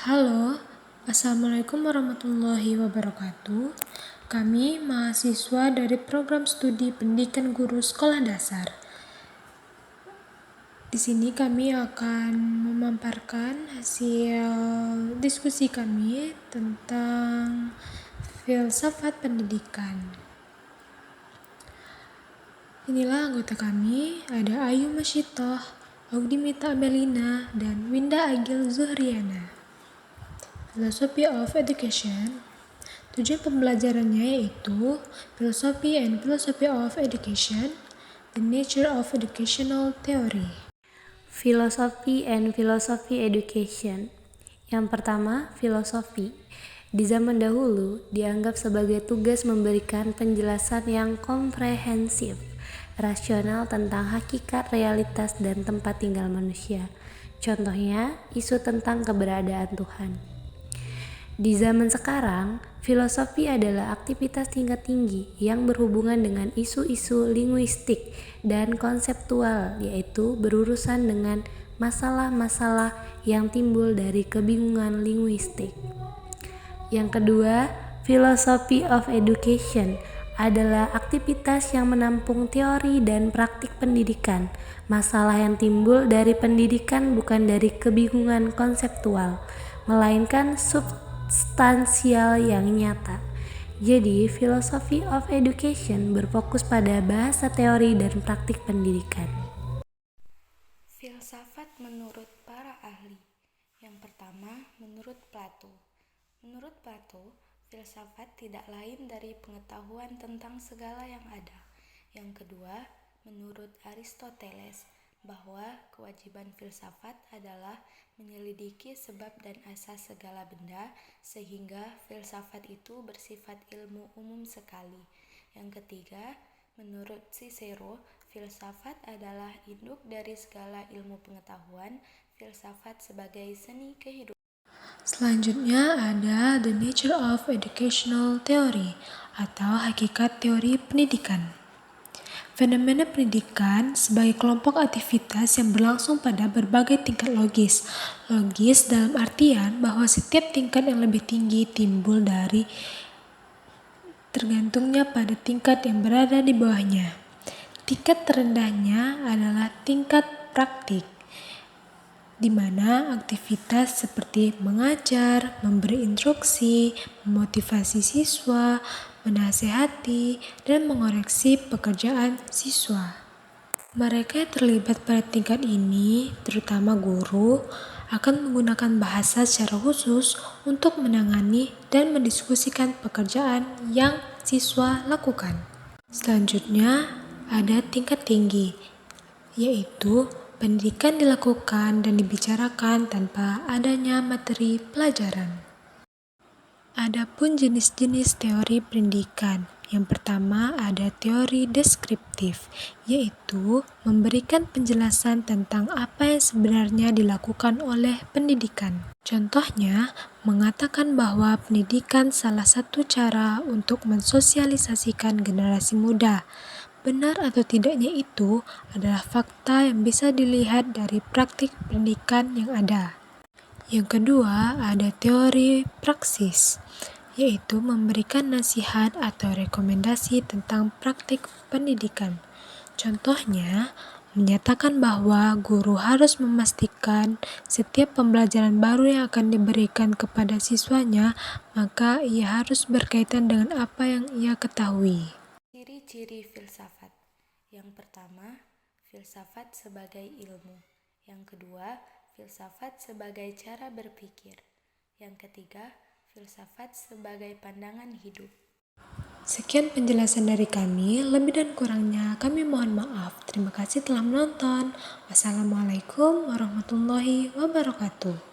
Halo, Assalamualaikum warahmatullahi wabarakatuh. Kami mahasiswa dari program studi pendidikan guru sekolah dasar. Di sini kami akan memaparkan hasil diskusi kami tentang filsafat pendidikan. Inilah anggota kami, ada Ayu Masyitoh, Audimita Amelina, dan Winda Agil Zuhriana. Philosophy of Education. Tujuan pembelajarannya yaitu Philosophy and Philosophy of Education, the nature of educational theory. Philosophy and Philosophy Education. Yang pertama, filosofi. Di zaman dahulu, dianggap sebagai tugas memberikan penjelasan yang komprehensif, rasional tentang hakikat, realitas, dan tempat tinggal manusia. Contohnya, isu tentang keberadaan Tuhan. Di zaman sekarang, filosofi adalah aktivitas tingkat tinggi yang berhubungan dengan isu-isu linguistik dan konseptual, yaitu berurusan dengan masalah-masalah yang timbul dari kebingungan linguistik. Yang kedua, Philosophy of Education adalah aktivitas yang menampung teori dan praktik pendidikan. Masalah yang timbul dari pendidikan bukan dari kebingungan konseptual, melainkan substansial yang nyata. Jadi, Philosophy of Education berfokus pada bahasa teori dan praktik pendidikan. Filsafat menurut para ahli. Yang pertama, menurut Plato. Menurut Plato, filsafat tidak lain dari pengetahuan tentang segala yang ada. Yang kedua, menurut Aristoteles, bahwa kewajiban filsafat adalah menyelidiki sebab dan asas segala benda, sehingga filsafat itu bersifat ilmu umum sekali. Yang ketiga, menurut Cicero, filsafat adalah induk dari segala ilmu pengetahuan, filsafat sebagai seni kehidupan. Selanjutnya ada the nature of educational theory atau hakikat teori pendidikan. Fenomena pendidikan sebagai kelompok aktivitas yang berlangsung pada berbagai tingkat logis. Logis dalam artian bahwa setiap tingkat yang lebih tinggi timbul dari tergantungnya pada tingkat yang berada di bawahnya. Tingkat terendahnya adalah tingkat praktik, di mana aktivitas seperti mengajar, memberi instruksi, memotivasi siswa, menasehati, dan mengoreksi pekerjaan siswa. Mereka yang terlibat pada tingkat ini, terutama guru, akan menggunakan bahasa secara khusus untuk menangani dan mendiskusikan pekerjaan yang siswa lakukan. Selanjutnya, ada tingkat tinggi, yaitu pendidikan dilakukan dan dibicarakan tanpa adanya materi pelajaran. Adapun jenis-jenis teori pendidikan. Yang pertama ada teori deskriptif, yaitu memberikan penjelasan tentang apa yang sebenarnya dilakukan oleh pendidikan. Contohnya, mengatakan bahwa pendidikan salah satu cara untuk mensosialisasikan generasi muda. Benar atau tidaknya itu adalah fakta yang bisa dilihat dari praktik pendidikan yang ada. Yang kedua, ada teori praksis, yaitu memberikan nasihat atau rekomendasi tentang praktik pendidikan. Contohnya, menyatakan bahwa guru harus memastikan setiap pembelajaran baru yang akan diberikan kepada siswanya, maka ia harus berkaitan dengan apa yang ia ketahui. Ciri-ciri filsafat. Yang pertama, filsafat sebagai ilmu. Yang kedua, filsafat sebagai cara berpikir. Yang ketiga, filsafat sebagai pandangan hidup. Sekian penjelasan dari kami, lebih dan kurangnya kami mohon maaf. Terima kasih telah menonton. Wassalamualaikum warahmatullahi wabarakatuh.